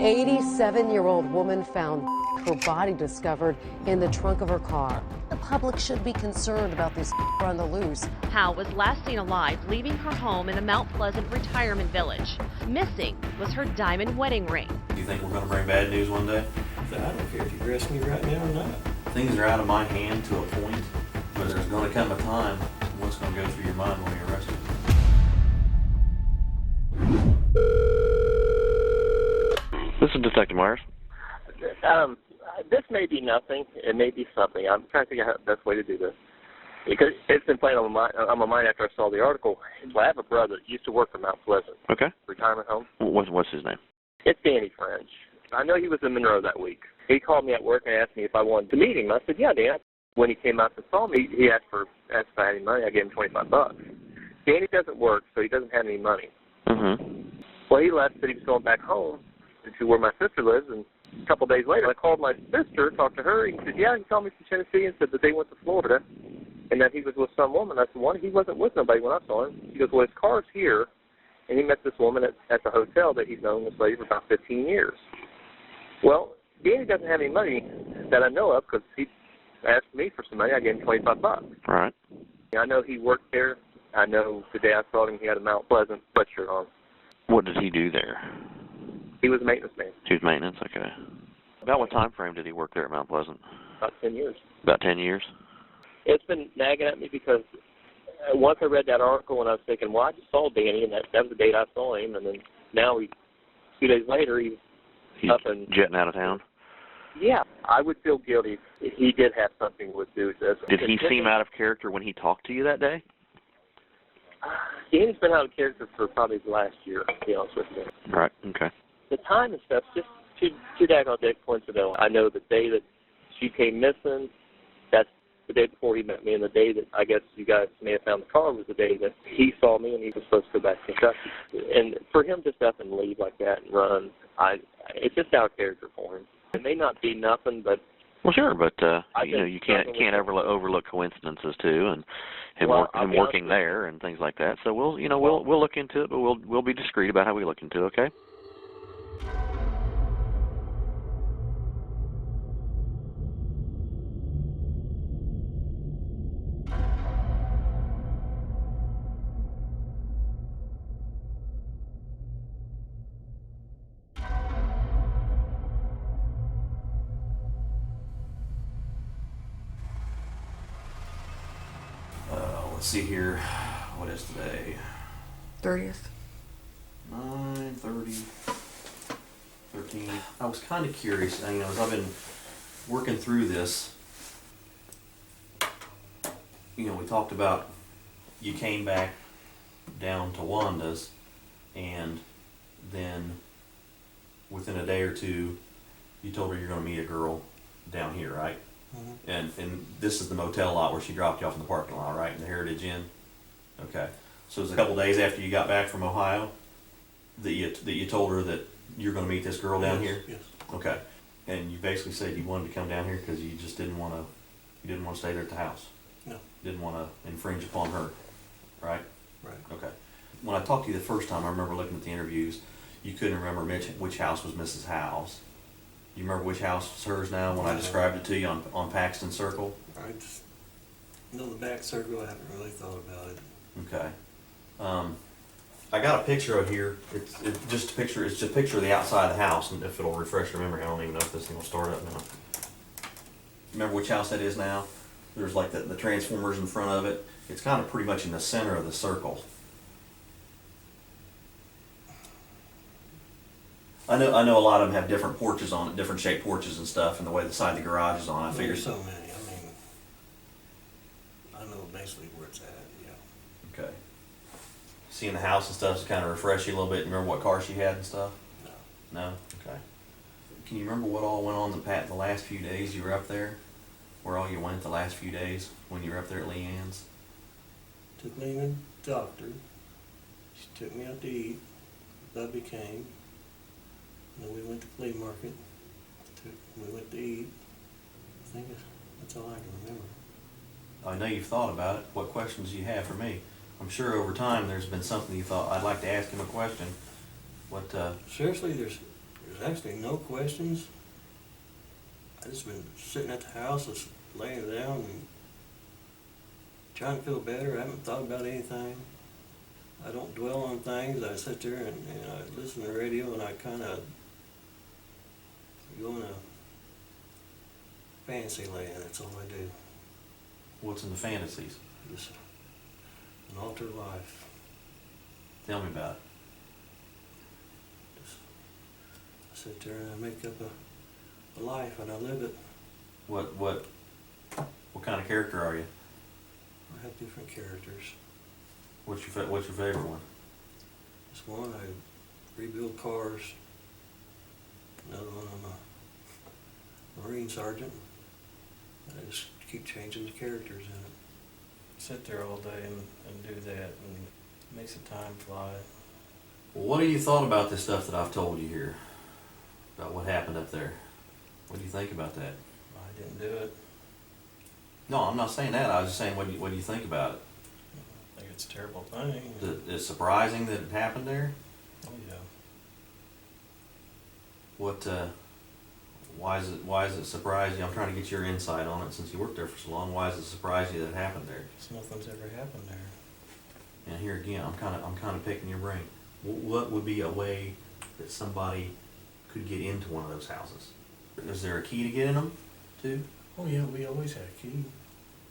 87-year-old woman found her body discovered in the trunk of her car. The public should be concerned about this on the loose. Howe was last seen alive leaving her home in the Mount Pleasant retirement village. Missing was her diamond wedding ring. Do you think we're going to bring bad news one day? I don't care if you arrest me right now or not. Things are out of my hand to a point, but there's going to come a time what's going to go through your mind when you're arrested. This is Detective Myers. This may be nothing. It may be something. I'm trying to figure out the best way to do this. Because it's been playing on my mind after I saw the article. Well, I have a brother that used to work for Mount Pleasant. Okay. Retirement home. What's his name? It's Danny French. I know he was in Monroe that week. He called me at work and asked me if I wanted to meet him. I said, yeah, Dan. When he came out and saw me, he asked if I had any money. I gave him $25. Danny doesn't work, so he doesn't have any money. Mm-hmm. Well, he left, said he was going back home to where my sister lives, and a couple of days later, I called my sister, talked to her, and he said, yeah, he called me from Tennessee and said that they went to Florida, and that he was with some woman. I said, well, he wasn't with nobody when I saw him. He goes, well, his car's here, and he met this woman at the hotel that he's known this lady for about 15 years. Well, Danny doesn't have any money that I know of because he asked me for some money. I gave him $25. Right. I know he worked there. I know the day I saw him, he had a Mount Pleasant sweatshirt on. What did he do there? He was a maintenance man. He was maintenance, okay. About what time frame did he work there at Mount Pleasant? About 10 years. About 10 years? It's been nagging at me because once I read that article and I was thinking, well, I just saw Danny, and that was the date I saw him, and then now 2 days later, he's up and jetting out of town? Yeah, I would feel guilty if he did have something to do with this. Did he seem out of character when he talked to you that day? Danny's been out of character for probably the last year, to be honest with you. Right, okay. The time and stuff's just too daggone coincidental. I know the day that she came missing, that's the day before he met me, and the day that I guess you guys may have found the car was the day that he saw me and he was supposed to go back to Kentucky. And for him just up and leave like that and run, it's just out of character for him. It may not be nothing, but well, sure, but you can't overlook coincidences too, and him working there and things like that. So we'll look into it, but we'll be discreet about how we look into it. Okay. Let's see here. What is today? 30th. 9/30, 13. I was kind of curious, as I've been working through this, we talked about you came back down to Wanda's, and then within a day or two, you told her you're going to meet a girl down here, right? Mm-hmm. And this is the motel lot where she dropped you off in the parking lot, right? In the Heritage Inn? Okay. So it was a couple days after you got back from Ohio that you told her that you're going to meet this girl down here? Yes. Okay. And you basically said you wanted to come down here because you just didn't want to stay there at the house? No. Didn't want to infringe upon her, right? Right. Okay. When I talked to you the first time, I remember looking at the interviews, you couldn't remember which house was Mrs. Howe's. Do you remember which house was hers now when I described it to you on Paxton Circle? I just know the back circle. I haven't really thought about it. Okay. I got a picture of here. It's just a picture of the outside of the house, and if it'll refresh your memory, I don't even know if this thing will start up now. Remember which house that is now? There's like the transformers in front of it. It's kind of pretty much in the center of the circle. I know a lot of them have different porches on it, different shaped porches and stuff, and the way the side of the garage is on. I figured so many. I know basically where it's at. Yeah. Okay. Seeing the house and stuff to kind of refresh you a little bit. Remember what car she had and stuff? No. No. Okay. Can you remember what all went on the last few days you were up there? Where all you went the last few days when you were up there at Leanne's? Took me to the doctor. She took me out to eat. Bubby came. And then we went to flea market. We went to eat. I think that's all I can remember. I know you've thought about it. What questions do you have for me? I'm sure over time there's been something you thought, I'd like to ask him a question. What, Seriously, there's There's actually no questions. I just been sitting at the house, just laying down and trying to feel better. I haven't thought about anything. I don't dwell on things. I sit there and I listen to the radio and I kind of go in a fantasy land. That's all I do. What's in the fantasies? Just an altered life. Tell me about it. Just, I sit there and I make up a life and I live it. What kind of character are you? I have different characters. What's your favorite one? This one, I rebuild cars. Another one, I'm a Marine sergeant. I just keep changing the characters in it. Sit there all day and do that, and it makes the time fly. Well, what have you thought about this stuff that I've told you here? About what happened up there? What do you think about that? I didn't do it. No, I'm not saying that. I was just saying, what do you think about it? I think it's a terrible thing. Is it surprising that it happened there? Oh yeah. What? Why is it surprising you? I'm trying to get your insight on it since you worked there for so long. Why does it surprise you that it happened there? Because nothing's ever happened there. And here again, I'm kind of picking your brain. What would be a way that somebody could get into one of those houses? Is there a key to get in them, too? Oh yeah, we always had a key.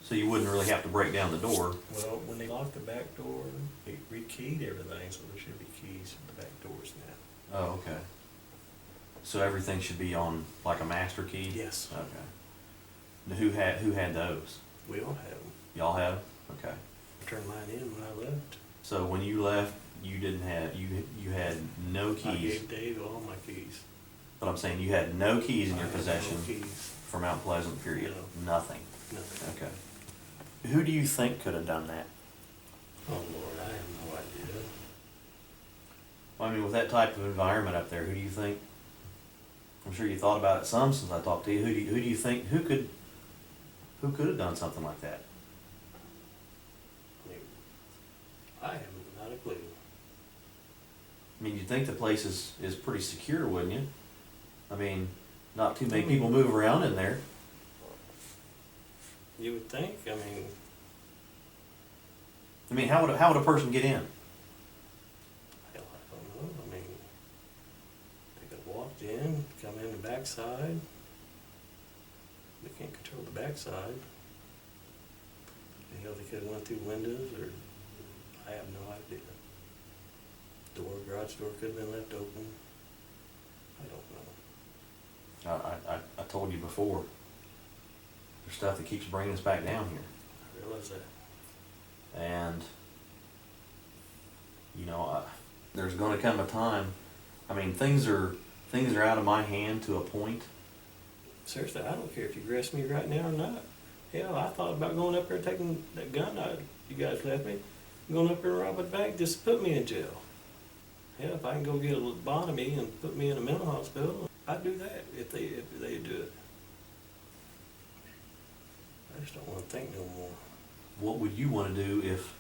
So you wouldn't really have to break down the door. Well, when they locked the back door, they re-keyed everything, so there should be keys for the back doors now. Oh, okay. So everything should be on like a master key? Yes. Okay. Now, who had those? We all have them. Y'all had them? Okay. I turned mine in when I left. So when you left, you didn't have you had no keys. I gave Dave all my keys. But I'm saying you had no keys in your I had possession no keys. for Mount Pleasant, period. No. Nothing. Nothing. Okay. Who do you think could have done that? Oh Lord, I have no idea. Well, I mean, with that type of environment up there, who do you think? I'm sure you thought about it some since I talked to you. Who do you think who could have done something like that? I have not a clue. I mean, you'd think the place is pretty secure, wouldn't you? I mean, not too many people move around in there. You would think. I mean, how would a person get in? Hell, I don't know. They could have walked in, come in the backside. They can't control the backside. They could have went through windows, or I have no idea. Garage door could have been left open. I don't know. I told you before. There's stuff that keeps bringing us back down here. I realize that. And, there's going to come a time, I mean, things are out of my hand to a point. Seriously, I don't care if you arrest me right now or not. Hell, I thought about going up there and taking that gun you guys left me, going up there and robbing a bank just to put me in jail. Hell, if I can go get a lobotomy and put me in a mental hospital, I'd do that if they do it. I just don't want to think no more. What would you want to do if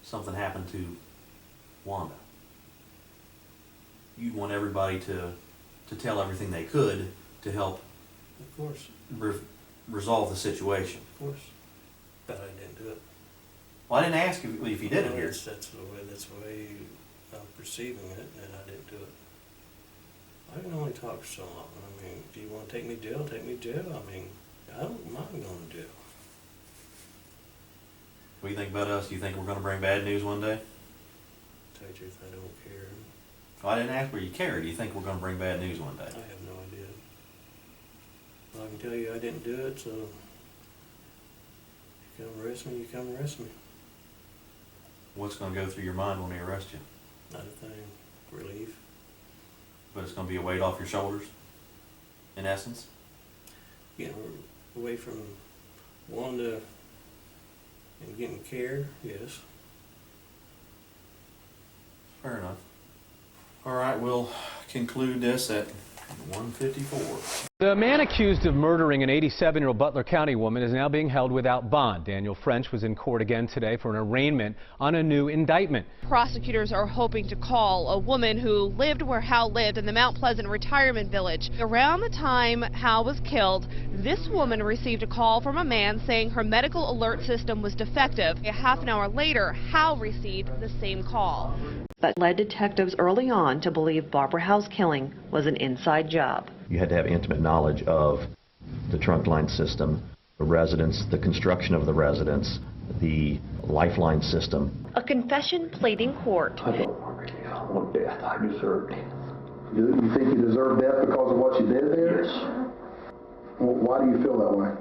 something happened to Wanda? You'd want everybody to tell everything they could to help Of course, resolve the situation. of course. But I didn't do it. Well, I didn't ask you if you did it here. That's the way I'm perceiving it, and I didn't do it. I can only talk for so long. I mean, if you want to take me to jail, take me to jail. I mean, I don't mind going to jail. What do you think about us? Do you think we're going to bring bad news one day? Tell you the truth, I don't care. Well, I didn't ask where you care. Do you think we're going to bring bad news one day? I have no idea. Well, I can tell you I didn't do it, so you come arrest me, you come arrest me. What's going to go through your mind when they arrest you? Not a thing. Relief. But it's going to be a weight off your shoulders, in essence? Getting away from Wanda and getting care, yes. Fair enough. All right, we'll conclude this at 1:54. The man accused of murdering an 87-year-old Butler County woman is now being held without bond. Daniel French was in court again today for an arraignment on a new indictment. Prosecutors are hoping to call a woman who lived where Howe lived in the Mount Pleasant retirement village. Around the time Howe was killed, this woman received a call from a man saying her medical alert system was defective. A half an hour later, Howe received the same call. That led detectives early on to believe Barbara Howe's killing was an inside job. You had to have intimate knowledge of the trunk line system, the residence, the construction of the residence, the lifeline system. A confession played in court. I don't want death. I deserved it. You think you deserve death because of what you did there? Yes. Well, why do you feel that way?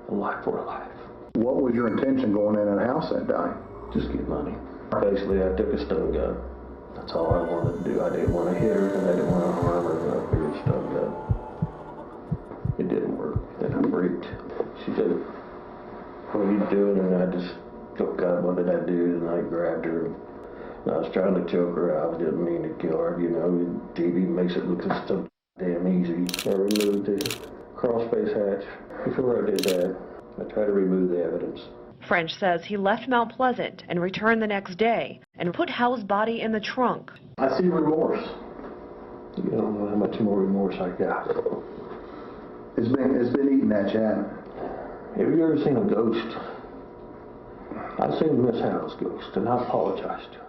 A life for a life. What was your intention going in that house that day? Just get money. Basically, I took a stun gun. That's all I wanted to do. I didn't want to hit her and I didn't want to harm her, but I figured stun gun. It didn't work. Then I freaked. She said, "What are you doing?" And I just, oh God, what did I do? And I grabbed her. And I was trying to choke her out. I didn't mean to kill her. You know, TV makes it look so damn easy. I removed the crawl space hatch. Before I did that, I tried to remove the evidence. French says he left Mount Pleasant and returned the next day and put Howe's body in the trunk. I see remorse. You don't know how much more remorse I got. It's been eating at you, hasn't it? Have you ever seen a ghost? I've seen Miss Howe's ghost, and I apologize to her.